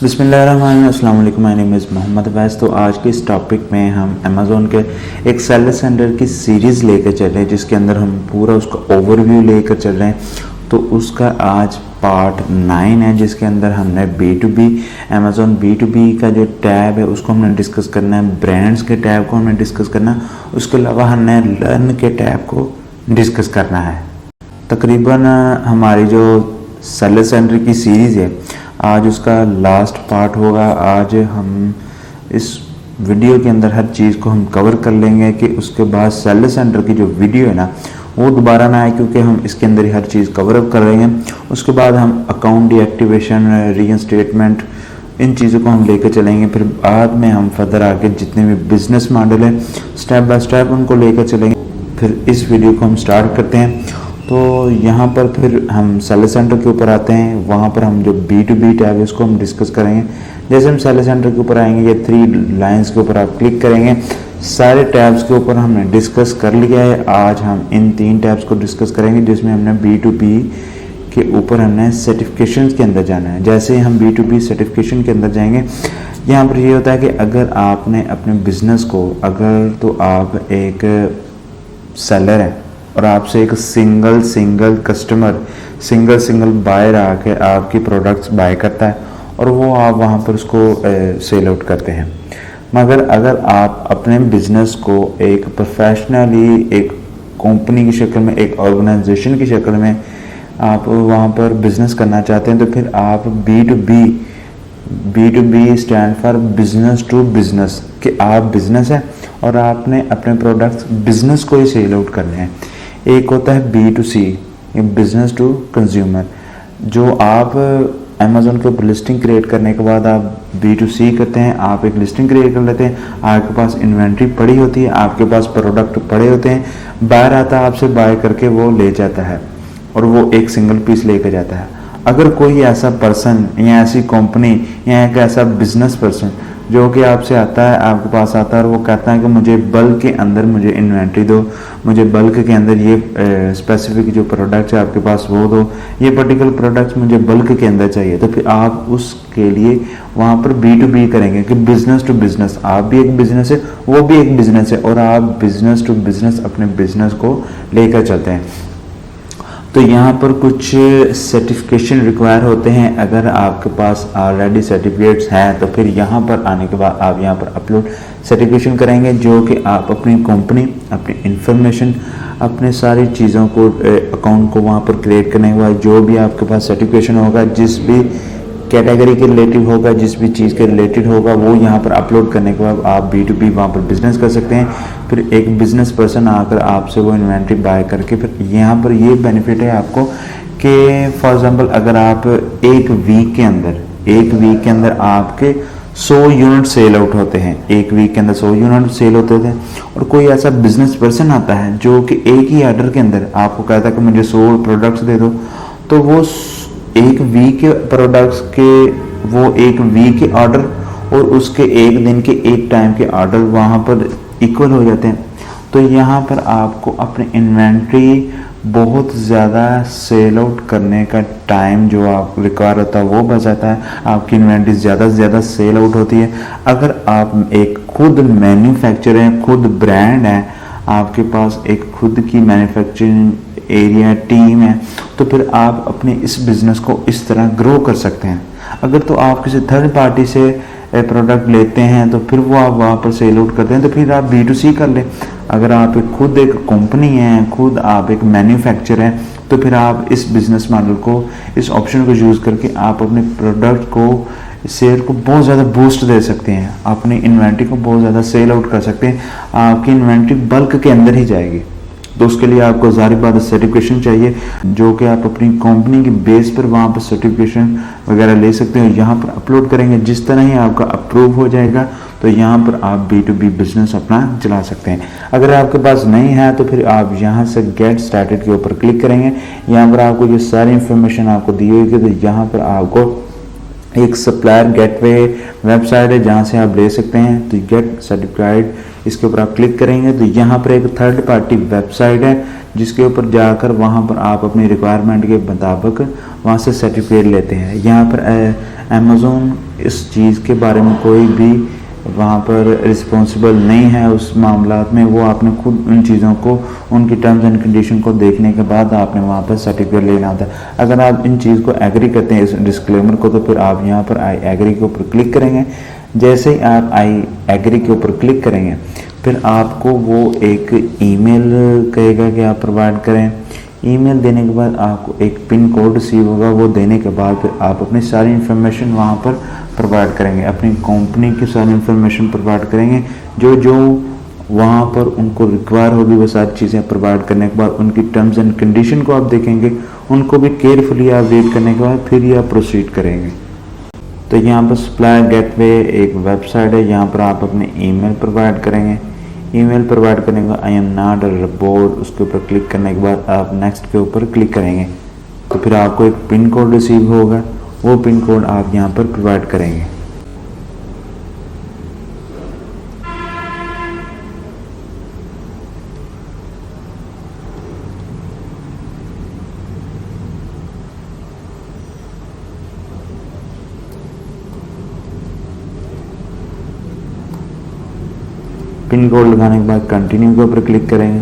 बिस्मिल्लाहिर्रहमानिर्रहीम, अस्सलाम वालेकुम, my name is Mohammad Awais. तो आज के इस टॉपिक में हम अमेज़ोन के एक सेलर सेंटर की सीरीज़ लेकर चल रहे हैं, जिसके अंदर हम पूरा उसका ओवरव्यू लेकर चल रहे हैं। तो उसका आज पार्ट 9 है, जिसके अंदर हमने B2B अमेज़ोन B2B का जो टैब है उसको हमने डिस्कस करना है, ब्रांड्स के टैब को हमने डिस्कस करना है, उसके अलावा हमने लर्न के टैब को डिस्कस करना है। तकरीबन हमारी जो सेलर सेंटर की सीरीज़ है आज उसका लास्ट पार्ट होगा। आज हम इस वीडियो के अंदर हर चीज़ को हम कवर कर लेंगे कि उसके बाद सेलर सेंटर की जो वीडियो है ना वो दोबारा ना आए, क्योंकि हम इसके अंदर ही हर चीज़ कवर अप कर रहे हैं। उसके बाद हम अकाउंट डीएक्टिवेशन, रीइंस्टेटमेंट, इन चीज़ों को हम लेकर चलेंगे। फिर बाद में हम फर्दर आके जितने भी बिजनेस मॉडल है स्टेप बाय स्टेप उनको लेकर चलेंगे। फिर इस वीडियो को हम स्टार्ट करते हैं। तो यहाँ पर फिर हम सेलर सेंटर के ऊपर आते हैं। वहाँ पर हम जो B2B टैब है उसको हम डिस्कस करेंगे। जैसे हम सेलर सेंटर के ऊपर आएंगे, ये 3 लाइंस के ऊपर आप क्लिक करेंगे। सारे टैब्स के ऊपर हमने डिस्कस कर लिया है। आज हम इन 3 टैब्स को डिस्कस करेंगे, जिसमें हमने B2B के ऊपर हमने सर्टिफिकेशन के अंदर जाना है। जैसे हम B2B सर्टिफिकेशन के अंदर जाएंगे, यहाँ पर ये होता है कि अगर आपने अपने बिजनेस को, अगर तो आप एक सेलर हैं और आपसे एक सिंगल कस्टमर, सिंगल बायर आके आपकी प्रोडक्ट्स बाय करता है और वो आप वहाँ पर उसको सेल आउट करते हैं। मगर अगर आप अपने बिजनेस को एक प्रोफेशनली, एक कंपनी की शक्ल में, एक ऑर्गेनाइजेशन की शक्ल में आप वहाँ पर बिजनेस करना चाहते हैं, तो फिर आप B2B stand for business to business, कि आप बिजनेस है और आपने अपने प्रोडक्ट्स बिजनेस को ही सेल आउट करने हैं। एक होता है B2C, बिजनेस टू कंज्यूमर, जो आप अमेज़ोन के ऊपर लिस्टिंग क्रिएट करने के बाद आप B2C करते हैं। आप एक लिस्टिंग क्रिएट कर लेते हैं, आपके पास इन्वेंट्री पड़ी होती है, आपके पास प्रोडक्ट पड़े होते हैं, बायर आता है, आपसे बाय करके वो ले जाता है और वो एक सिंगल पीस लेकर जाता है। अगर कोई ऐसा पर्सन या ऐसी कंपनी या एक ऐसा बिजनेस पर्सन जो कि आपसे आता है, आपके पास आता है और वो कहता है कि मुझे बल्क के अंदर मुझे इन्वेंट्री दो, मुझे बल्क के अंदर ये स्पेसिफिक जो प्रोडक्ट है आपके पास वो दो, ये पर्टिकुलर प्रोडक्ट्स मुझे बल्क के अंदर चाहिए, तो फिर आप उसके लिए वहाँ पर B2B करेंगे कि बिजनेस टू बिजनेस। आप भी एक बिजनेस है, वो भी एक बिजनेस है और आप बिजनेस टू बिजनेस अपने बिजनेस को लेकर चलते हैं। तो यहाँ पर कुछ सर्टिफिकेशन रिक्वायर होते हैं। अगर आपके पास ऑलरेडी सर्टिफिकेट्स हैं तो फिर यहाँ पर आने के बाद आप यहाँ पर अपलोड सर्टिफिकेशन करेंगे, जो कि आप अपनी कंपनी, अपनी इंफॉर्मेशन, अपने सारी चीज़ों को, अकाउंट को वहाँ पर क्रिएट करने के बाद जो भी आपके पास सर्टिफिकेशन होगा, जिस भी कैटेगरी के रिलेटिव होगा, जिस भी चीज़ के रिलेटेड होगा, वो यहाँ पर अपलोड करने के बाद आप B2B वहाँ पर बिजनेस कर सकते हैं। फिर एक बिजनेस पर्सन आकर आपसे वो इन्वेंट्री बाय करके, फिर यहाँ पर ये बेनिफिट है आपको कि फॉर एग्जांपल अगर आप एक वीक के अंदर आपके 100 यूनिट सेल आउट होते हैं, एक वीक के अंदर 100 यूनिट सेल होते थे, और कोई ऐसा बिजनेस पर्सन आता है जो कि एक ही ऑर्डर के अंदर आपको कहता है कि मुझे 100 प्रोडक्ट्स दे दो, तो वो एक वीक के प्रोडक्ट्स के, वो एक वीक के ऑर्डर और उसके एक दिन के, एक टाइम के ऑर्डर वहाँ पर इक्वल हो जाते हैं। तो यहाँ पर आपको अपनी इन्वेंट्री बहुत ज़्यादा सेल आउट करने का टाइम जो आप रिक्वायर होता है वो बच जाता है, आपकी इन्वेंट्री ज़्यादा से ज़्यादा सेल आउट होती है। अगर आप एक खुद मैन्युफैक्चरर हैं, खुद ब्रांड है, आपके पास एक खुद की मैन्युफैक्चरिंग एरिया टीम है, तो फिर आप अपने इस बिज़नेस को इस तरह ग्रो कर सकते हैं। अगर तो आप किसी थर्ड पार्टी से प्रोडक्ट लेते हैं तो फिर वो आप वहाँ पर सेल आउट करते हैं, तो फिर आप B2C कर लें। अगर आप खुद एक कंपनी हैं, खुद आप एक मैन्युफैक्चरर हैं, तो फिर आप इस बिज़नेस मॉडल को, इस ऑप्शन को यूज़ करके आप अपने प्रोडक्ट को, सेल को बहुत ज़्यादा बूस्ट दे सकते हैं, अपनी इन्वेंट्री को बहुत ज़्यादा सेल आउट कर सकते हैं। आपकी इन्वेंट्री बल्क के अंदर ही जाएगी। तो उसके लिए आपको ज़ाहिर बात है सर्टिफिकेशन चाहिए, जो कि आप अपनी कंपनी की बेस पर वहाँ पर सर्टिफिकेशन वगैरह ले सकते हैं, यहाँ पर अपलोड करेंगे। जिस तरह ही आपका अप्रूव हो जाएगा तो यहाँ पर आप B2B बिजनेस अपना चला सकते हैं। अगर आपके पास नहीं है तो फिर आप यहाँ से गेट स्टार्टेड के ऊपर क्लिक करेंगे। यहाँ पर आपको जो सारी इन्फॉर्मेशन आपको दी होगी, तो यहाँ पर आपको एक सप्लायर गेटवे वेबसाइट है जहाँ से आप ले सकते हैं। तो गेट सर्टिफाइड इसके ऊपर आप क्लिक करेंगे तो यहाँ पर एक थर्ड पार्टी वेबसाइट है जिसके ऊपर जाकर वहाँ पर आप अपनी रिक्वायरमेंट के मुताबिक वहाँ से सर्टिफिकेट लेते हैं। यहाँ पर अमेज़ॉन इस चीज़ के बारे में कोई भी वहाँ पर रिस्पॉन्सिबल नहीं है उस मामलात में। वो आपने खुद उन चीज़ों को, उनकी टर्म्स एंड कंडीशन को देखने के बाद आपने वहाँ पर सर्टिफिकेट लेना होता है। अगर आप इन चीज़ को एग्री करते हैं, इस डिस्क्लेमर को, तो फिर आप यहाँ पर आई एग्री के ऊपर क्लिक करेंगे। जैसे ही आप आई एग्री के ऊपर क्लिक करेंगे फिर आपको वो एक ईमेल कहेगा कि आप प्रोवाइड करें। ईमेल देने के बाद आपको एक पिन कोड रिसीव होगा, वो देने के बाद फिर आप अपनी सारी इन्फॉर्मेशन वहाँ पर प्रोवाइड करेंगे, अपनी कंपनी की सारी इन्फॉर्मेशन प्रोवाइड करेंगे। जो जो वहाँ पर उनको रिक्वायर होगी वो सारी चीज़ें प्रोवाइड करने के बाद उनकी टर्म्स एंड कंडीशन को आप देखेंगे, उनको भी केयरफुली आप रीड करने के बाद फिर ही आप प्रोसीड करेंगे। तो यहाँ पर सप्लायर गेटवे एक वेबसाइट है, यहाँ पर आप अपने ईमेल प्रोवाइड करेंगे। ईमेल प्रोवाइड करने के बाद I am not a robot उसके ऊपर क्लिक करने के बाद आप नेक्स्ट के ऊपर क्लिक करेंगे तो फिर आपको एक पिन कोड रिसीव होगा, वो पिन कोड आप यहाँ पर प्रोवाइड करेंगे। पिन कोड लगाने के बाद कंटिन्यू के ऊपर क्लिक करेंगे।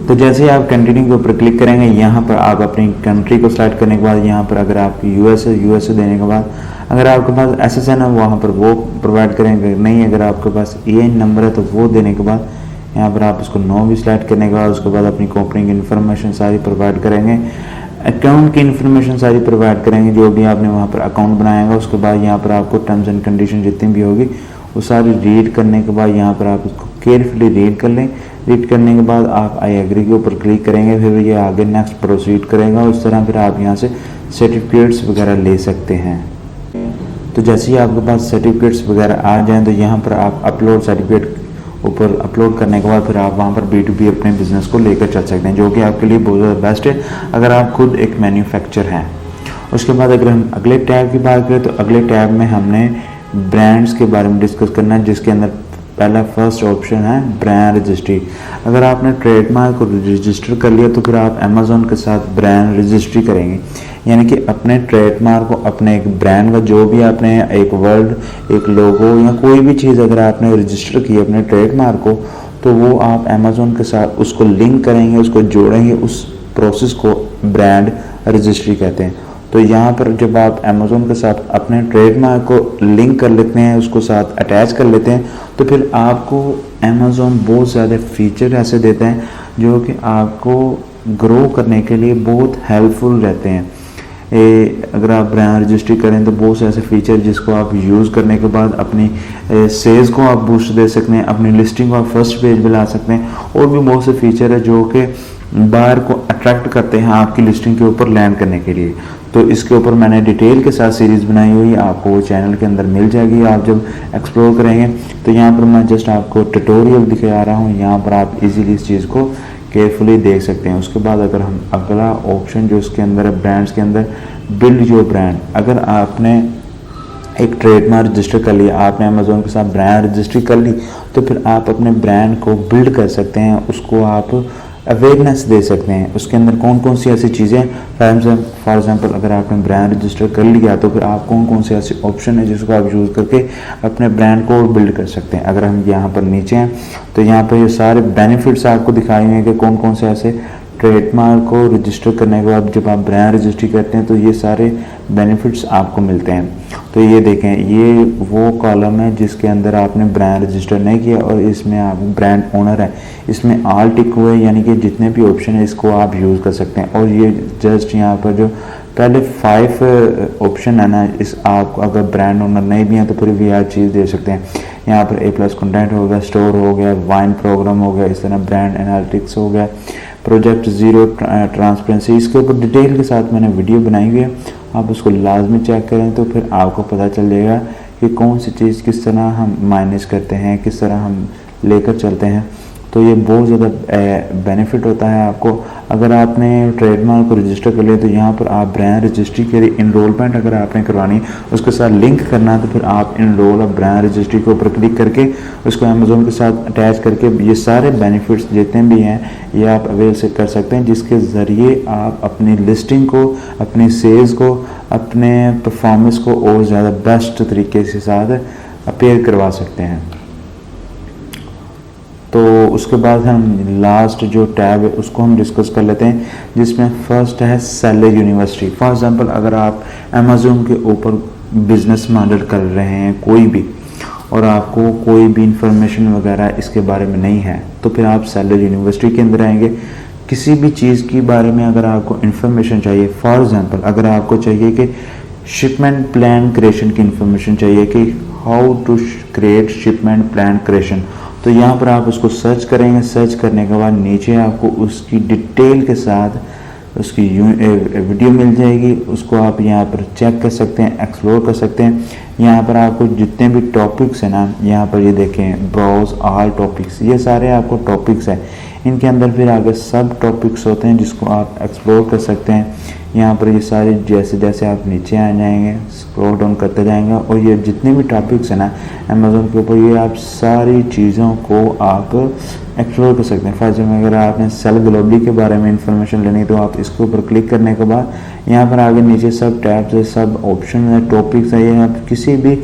तो जैसे ही आप कंटिन्यू के ऊपर क्लिक करेंगे यहाँ पर आप अपनी कंट्री को सिलेक्ट करने के बाद यहाँ पर अगर आपकी यूएसए देने के बाद अगर आपके पास एसएसएन है वहाँ पर वो प्रोवाइड करेंगे, नहीं अगर आपके पास EIN नंबर है तो वो देने के बाद यहाँ पर आप उसको नो भी सिलेक्ट करने के बाद उसके बाद अपनी कंपनी की इन्फॉर्मेशन सारी प्रोवाइड करेंगे, अकाउंट की इन्फॉर्मेशन सारी प्रोवाइड करेंगे जो भी आपने वहाँ पर अकाउंट बनाएगा। उसके बाद यहाँ पर आपको टर्म्स एंड कंडीशन जितनी भी होगी वो सारी रीड करने के बाद यहाँ पर आप इसको केयरफुली रीड कर लें। रीड करने के बाद आप आई एग्री के ऊपर क्लिक करेंगे, फिर ये आगे नेक्स्ट प्रोसीड करेगा। उस तरह फिर आप यहाँ से सर्टिफिकेट्स वगैरह ले सकते हैं। तो जैसे ही आपके पास सर्टिफिकेट्स वगैरह आ जाएँ तो यहाँ पर आप अपलोड सर्टिफिकेट ऊपर अपलोड करने के बाद फिर आप वहाँ पर B2B अपने बिजनेस को लेकर चल सकते हैं, जो कि आपके लिए बहुत ज़्यादा बेस्ट है अगर आप खुद एक मैन्युफैक्चर हैं। उसके बाद अगर हम अगले टैब की बात करें तो अगले टैब में हमने ब्रांड्स के बारे में डिस्कस करना है, जिसके अंदर पहला फर्स्ट ऑप्शन है ब्रांड रजिस्ट्री। अगर आपने ट्रेडमार्क को रजिस्टर कर लिया तो फिर आप अमेज़ॉन के साथ ब्रांड रजिस्ट्री करेंगे, यानी कि अपने ट्रेडमार्क को, अपने एक ब्रांड का जो भी आपने एक वर्ड, एक लोगो या कोई भी चीज़ अगर आपने रजिस्टर की अपने ट्रेडमार्क को, तो वो आप अमेज़ॉन के साथ उसको लिंक करेंगे, उसको जोड़ेंगे। उस प्रोसेस को ब्रांड रजिस्ट्री कहते हैं। तो यहाँ पर जब आप अमेज़ॉन के साथ अपने ट्रेडमार्क को लिंक कर लेते हैं, उसको साथ अटैच कर लेते हैं, तो फिर आपको अमेज़ॉन बहुत ज़्यादा फीचर ऐसे देते हैं जो कि आपको ग्रो करने के लिए बहुत हेल्पफुल रहते हैं। अगर आप ब्रांड रजिस्ट्री करें तो बहुत से ऐसे फीचर जिसको आप यूज़ करने के बाद अपनी सेल्स को आप बूस्ट दे सकते हैं, अपनी लिस्टिंग को आप फर्स्ट पेज पे ला सकते हैं, और भी बहुत से फीचर है जो कि बायर को अट्रैक्ट करते हैं आपकी लिस्टिंग के ऊपर लैंड करने के लिए। तो इसके ऊपर मैंने डिटेल के साथ सीरीज़ बनाई हुई है, आपको वो चैनल के अंदर मिल जाएगी आप जब एक्सप्लोर करेंगे। तो यहाँ पर मैं जस्ट आपको ट्यूटोरियल दिखा रहा हूँ, यहाँ पर आप इजीली इस चीज़ को केयरफुली देख सकते हैं। उसके बाद अगर हम अगला ऑप्शन जो इसके अंदर है ब्रांड्स के अंदर बिल्ड योर ब्रांड, अगर आपने एक ट्रेडमार्क रजिस्टर कर लिया, आपने अमेज़ॉन के साथ ब्रांड रजिस्ट्री कर ली, तो फिर आप अपने ब्रांड को बिल्ड कर सकते हैं, उसको आप अवेयरनेस दे सकते हैं। उसके अंदर कौन कौन सी ऐसी चीज़ें, फॉर एग्जांपल अगर आपने ब्रांड रजिस्टर कर लिया तो फिर आप कौन कौन से ऐसे ऑप्शन है जिसको आप यूज़ करके अपने ब्रांड को बिल्ड कर सकते हैं। अगर हम यहाँ पर नीचे हैं तो यहाँ पर ये सारे बेनिफिट्स आपको दिखाए हैं कि कौन कौन से ऐसे ट्रेडमार्क को रजिस्टर करने के बाद जब आप ब्रांड रजिस्ट्री करते हैं तो ये सारे बेनिफिट्स आपको मिलते हैं। तो ये देखें, ये वो कॉलम है जिसके अंदर आपने ब्रांड रजिस्टर नहीं किया और इसमें आप ब्रांड ओनर है, इसमें ऑल टिक हुए, यानी कि जितने भी ऑप्शन है इसको आप यूज़ कर सकते हैं। और ये जस्ट यहाँ पर जो पहले 5 ऑप्शन है ना, इस आप अगर ब्रांड ओनर नहीं भी हैं तो फिर भी हर चीज़ दे सकते हैं। यहाँ पर A+ कंटेंट हो गया, स्टोर हो गया, वाइन प्रोग्राम हो गया, इस तरह ब्रांड एनालिटिक्स हो गया, प्रोजेक्ट ज़ीरो ट्रांसपेरेंसी, इसके ऊपर डिटेल के साथ मैंने वीडियो बनाई हुई है, आप उसको लाजमी चेक करें तो फिर आपको पता चल जाएगा कि कौन सी चीज़ किस तरह हम माइनस करते हैं, किस तरह हम लेकर चलते हैं। तो ये बहुत ज़्यादा बेनिफिट होता है आपको। अगर आपने ट्रेडमार्क को रजिस्टर कर लिया तो यहाँ पर आप ब्रांड रजिस्ट्री के लिए इनरोलमेंट अगर आपने करवानी उसके साथ लिंक करना है तो फिर आप इनरोल और ब्रांड रजिस्ट्री के ऊपर क्लिक करके उसको अमेज़ोन के साथ अटैच करके ये सारे बेनिफिट्स जितने भी हैं ये आप अवेल से कर सकते हैं, जिसके ज़रिए आप अपनी लिस्टिंग को, अपनी सेल्स को, अपने परफॉर्मेंस को और ज़्यादा बेस्ट तरीके के साथ अपेयर करवा सकते हैं। तो उसके बाद हम लास्ट जो टैब है उसको हम डिस्कस कर लेते हैं, जिसमें फर्स्ट है सेलर यूनिवर्सिटी। फॉर एग्जांपल अगर आप अमेज़ोन के ऊपर बिजनेस मॉडल कर रहे हैं कोई भी और आपको कोई भी इंफॉर्मेशन वगैरह इसके बारे में नहीं है तो फिर आप सेलर यूनिवर्सिटी के अंदर आएंगे। किसी भी चीज़ के बारे में अगर आपको इंफॉर्मेशन चाहिए, फॉर एग्जांपल अगर आपको चाहिए कि शिपमेंट प्लान क्रिएशन की इंफॉर्मेशन चाहिए कि how to create shipment plan creation, तो यहाँ पर आप उसको सर्च करेंगे। सर्च करने के बाद नीचे आपको उसकी डिटेल के साथ उसकी वीडियो मिल जाएगी, उसको आप यहाँ पर चेक कर सकते हैं, एक्सप्लोर कर सकते हैं। यहाँ पर आपको जितने भी टॉपिक्स हैं ना, यहाँ पर ये देखें ब्राउज ऑल टॉपिक्स, ये सारे आपको टॉपिक्स हैं। इनके अंदर फिर आगे सब टॉपिक्स होते हैं जिसको आप एक्सप्लोर कर सकते हैं। यहाँ पर ये सारे जैसे जैसे आप नीचे आ जाएंगे स्क्रॉल डाउन करते जाएंगे और ये जितने भी टॉपिक्स हैं ना अमेज़ोन के ऊपर, ये आप सारी चीज़ों को आप एक्सप्लोर कर सकते हैं। फॉर एग्जाम्पल अगर आपने सेल ग्लोबली के बारे में इंफॉर्मेशन लेनी है तो आप इसके ऊपर क्लिक करने के बाद यहाँ पर आगे नीचे सब टैब्स है, सब ऑप्शन है, टॉपिक्स है। ये आप किसी भी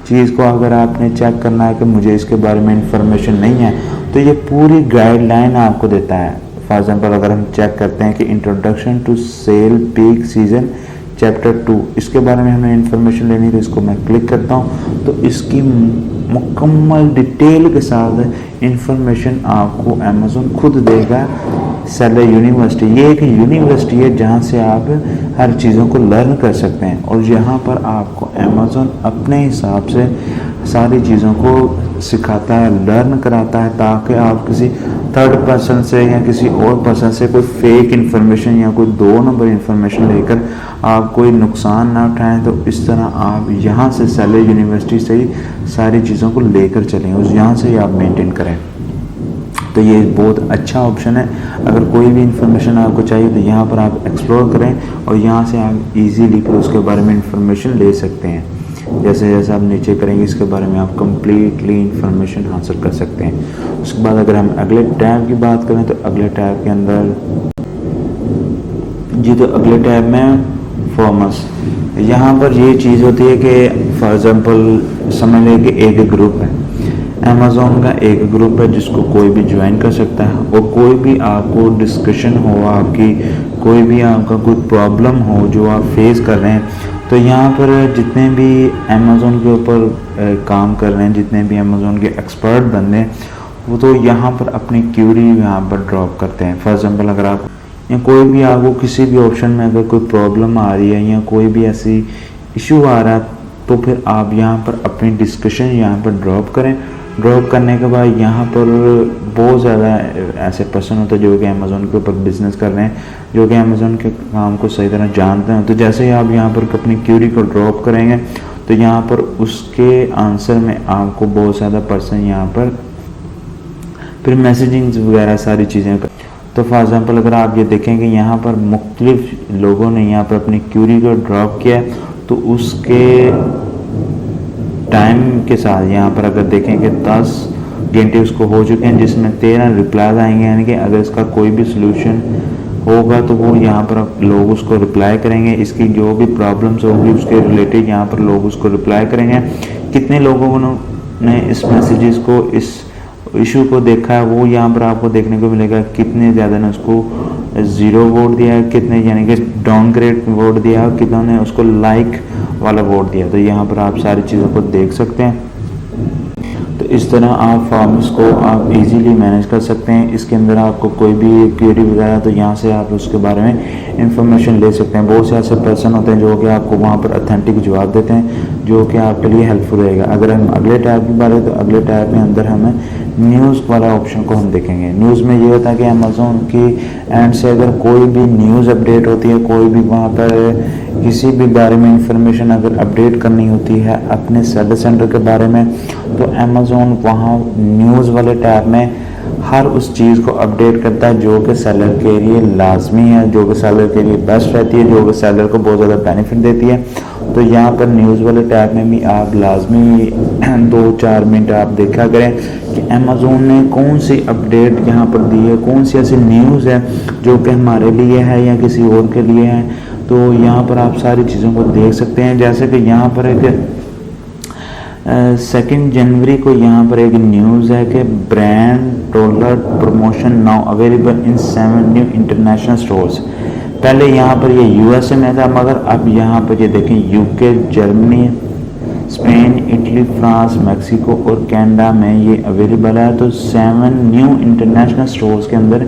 चीज़ को अगर आपने चेक करना है कि मुझे इसके बारे में इंफॉर्मेशन नहीं है तो ये पूरी गाइडलाइन आपको देता है। फॉर एग्जाम्पल अगर हम चेक करते हैं कि introduction to sale peak season chapter 2, इसके बारे में हमें इंफॉर्मेशन लेनी है तो इसको मैं क्लिक करता हूँ तो इसकी मुकम्मल डिटेल के साथ इंफॉर्मेशन आपको अमेज़ोन खुद देगा। सेलर यूनिवर्सिटी ये एक यूनिवर्सिटी है जहाँ से आप हर चीज़ों को लर्न कर सकते हैं और यहाँ पर आपको अमेज़ोन अपने हिसाब से सारी चीज़ों को सिखाता है, लर्न कराता है, ताकि आप किसी थर्ड पर्सन से या किसी और पर्सन से कोई फेक इन्फॉर्मेशन या कोई 2 नंबर इन्फॉर्मेशन लेकर आप कोई नुकसान ना उठाएं। तो इस तरह आप यहाँ से सेलर यूनिवर्सिटी से ही सारी चीज़ों को लेकर चलें, उस यहाँ से ही आप मेंटेन करें। तो ये बहुत अच्छा ऑप्शन है। अगर कोई भी इंफॉर्मेशन आपको चाहिए तो यहाँ पर आप एक्सप्लोर करें और यहाँ से आप इजीली फिर उसके बारे में इंफॉर्मेशन ले सकते हैं। जैसे जैसे आप नीचे करेंगे इसके बारे में आप कम्प्लीटली इंफॉर्मेशन हासिल कर सकते हैं। उसके बाद अगर हम अगले टैब की बात करें तो अगले टैब के अंदर तो अगले टैब में फॉर्मस, यहाँ पर ये चीज़ होती है कि फॉर एग्जांपल समझ लें कि एक ग्रुप है, अमेज़ोन का एक ग्रुप है जिसको कोई भी ज्वाइन कर सकता है और कोई भी आपको डिस्कशन हो, आपकी कोई भी आपका कोई प्रॉब्लम हो जो आप फेस कर रहे हैं, तो यहाँ पर जितने भी अमेज़ोन के ऊपर काम कर रहे हैं, जितने भी अमेज़ोन के एक्सपर्ट बंदे हैं वो तो यहाँ पर अपनी क्यूरी यहाँ पर ड्रॉप करते हैं। फॉर एग्जांपल अगर आप या कोई भी आपको किसी भी ऑप्शन में अगर कोई प्रॉब्लम आ रही है या कोई भी ऐसी इशू आ रहा है तो फिर आप यहाँ पर अपनी डिस्कशन यहाँ पर ड्रॉप करें। ड्रॉप करने के बाद यहाँ पर बहुत ज़्यादा ऐसे पर्सन होते हैं जो कि अमेज़ोन के ऊपर बिजनेस कर रहे हैं, जो कि अमेज़ोन के काम को सही तरह जानते हैं। तो जैसे ही आप यहाँ पर अपनी क्यूरी को ड्रॉप करेंगे तो यहाँ पर उसके आंसर में आपको बहुत ज़्यादा पर्सन यहाँ पर फिर मैसेजिंग वगैरह सारी चीज़ें। तो फॉर एग्जांपल अगर आप ये देखेंगे यहाँ पर मुख्तलिफ लोगों ने यहाँ पर अपनी क्यूरी को ड्रॉप किया तो उसके टाइम के साथ यहाँ पर अगर देखेंगे 10 घंटे उसको हो चुके हैं जिसमें 13 रिप्लाई आएंगे, यानी कि अगर इसका कोई भी सोल्यूशन होगा तो वो यहाँ पर लोग उसको रिप्लाई करेंगे। इसकी जो भी प्रॉब्लम्स होगी उसके रिलेटेड यहाँ पर लोग उसको रिप्लाई करेंगे। कितने लोगों ने इस मैसेजेस को, इस इशू को देखा है वो यहाँ पर आपको देखने को मिलेगा। कितने ज़्यादा ने उसको 0 वोट दिया है, कितने यानी कि डाउनग्रेड वोट दिया है, कितनों ने उसको लाइक वाला वोट दिया। तो यहाँ पर आप सारी चीज़ों को देख सकते हैं। तो इस तरह आप फॉर्म्स को आप इजीली मैनेज कर सकते हैं। इसके अंदर आपको कोई भी क्वेरी वगैरह तो यहाँ से आप उसके बारे में इंफॉर्मेशन ले सकते हैं। बहुत से ऐसे पर्सन होते हैं जो कि आपको वहाँ पर ऑथेंटिक जवाब देते हैं जो कि आपके लिए हेल्पफुल रहेगा। अगर हम अगले टैब की बात है तो अगले टैब में अंदर हमें न्यूज़ वाला ऑप्शन को हम देखेंगे। न्यूज़ में ये होता है कि अमेज़ोन की एंड से अगर कोई भी न्यूज़ अपडेट होती है, कोई भी वहाँ पर किसी भी बारे में इंफॉर्मेशन अगर अपडेट करनी होती है अपने सर्विस सेंटर के बारे में, तो अमेज़ोन वहाँ न्यूज़ वाले टैब में हर उस चीज़ को अपडेट करता है जो कि सेलर के लिए लाजमी है, जो कि सेलर के लिए बेस्ट रहती है, जो कि सेलर को बहुत ज़्यादा बेनिफिट देती है। तो यहाँ पर न्यूज़ वाले टैब में भी आप लाजमी 2-4 मिनट आप देखा करें कि अमेज़ोन ने कौन सी अपडेट यहाँ पर दी है, कौन सी ऐसी न्यूज़ है जो कि हमारे लिए है या किसी और के लिए है। तो यहाँ पर आप सारी चीज़ों को देख सकते हैं। जैसे कि यहाँ पर एक 2 जनवरी को यहाँ पर एक न्यूज़ है कि brand dollar promotion now available in 7 new international stores. पहले यहाँ पर ये यूएसए में था, मगर अब यहाँ पर ये देखें UK, Germany, Spain, Italy, France, Mexico और कनाडा में ये अवेलेबल है। तो 7 न्यू इंटरनेशनल स्टोर्स के अंदर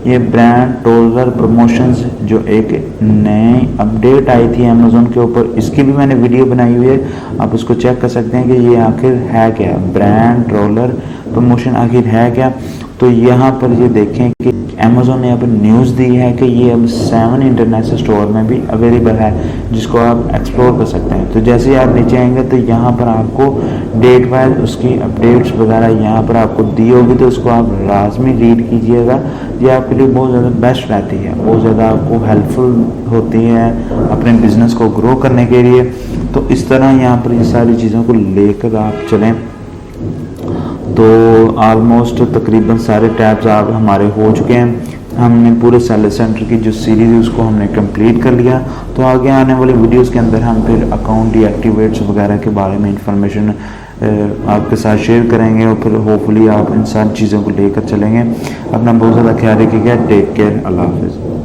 ये ब्रांड डॉलर प्रमोशंस जो एक नई अपडेट आई थी अमेज़ोन के ऊपर, इसकी भी मैंने वीडियो बनाई हुई है, आप उसको चेक कर सकते हैं कि ये आखिर है क्या, ब्रांड डॉलर प्रमोशन आखिर है क्या। तो यहाँ पर ये देखें कि अमेज़ोन ने यहाँ पर न्यूज़ दी है कि ये अब 7 इंटरनेशनल स्टोर में भी अवेलेबल है, जिसको आप एक्सप्लोर कर सकते हैं। तो जैसे ही आप नीचे आएंगे तो यहाँ पर आपको डेट वाइज उसकी अपडेट्स वगैरह यहाँ पर आपको दी होगी, तो उसको आप लाजमी रीड कीजिएगा। ये आपके लिए बहुत ज़्यादा बेस्ट रहती है, बहुत ज़्यादा आपको हेल्पफुल होती है अपने बिज़नेस को ग्रो करने के लिए। तो इस तरह यहाँ पर ये सारी चीज़ों को लेकर आप चलें। तो ऑलमोस्ट तकरीबन सारे टैब्स आप हमारे हो चुके हैं। हमने पूरे सेलर सेंटर की जो सीरीज़ है उसको हमने कंप्लीट कर लिया। तो आगे आने वाले वीडियोस के अंदर हम फिर अकाउंट डीएक्टिवेट्स वगैरह के बारे में इंफॉर्मेशन आपके साथ शेयर करेंगे, और फिर होपफुली आप इन सारी चीज़ों को लेकर चलेंगे। अपना बहुत ज़्यादा ख्याल रखिएगा। टेक केयर, अल्लाह हाफिज़।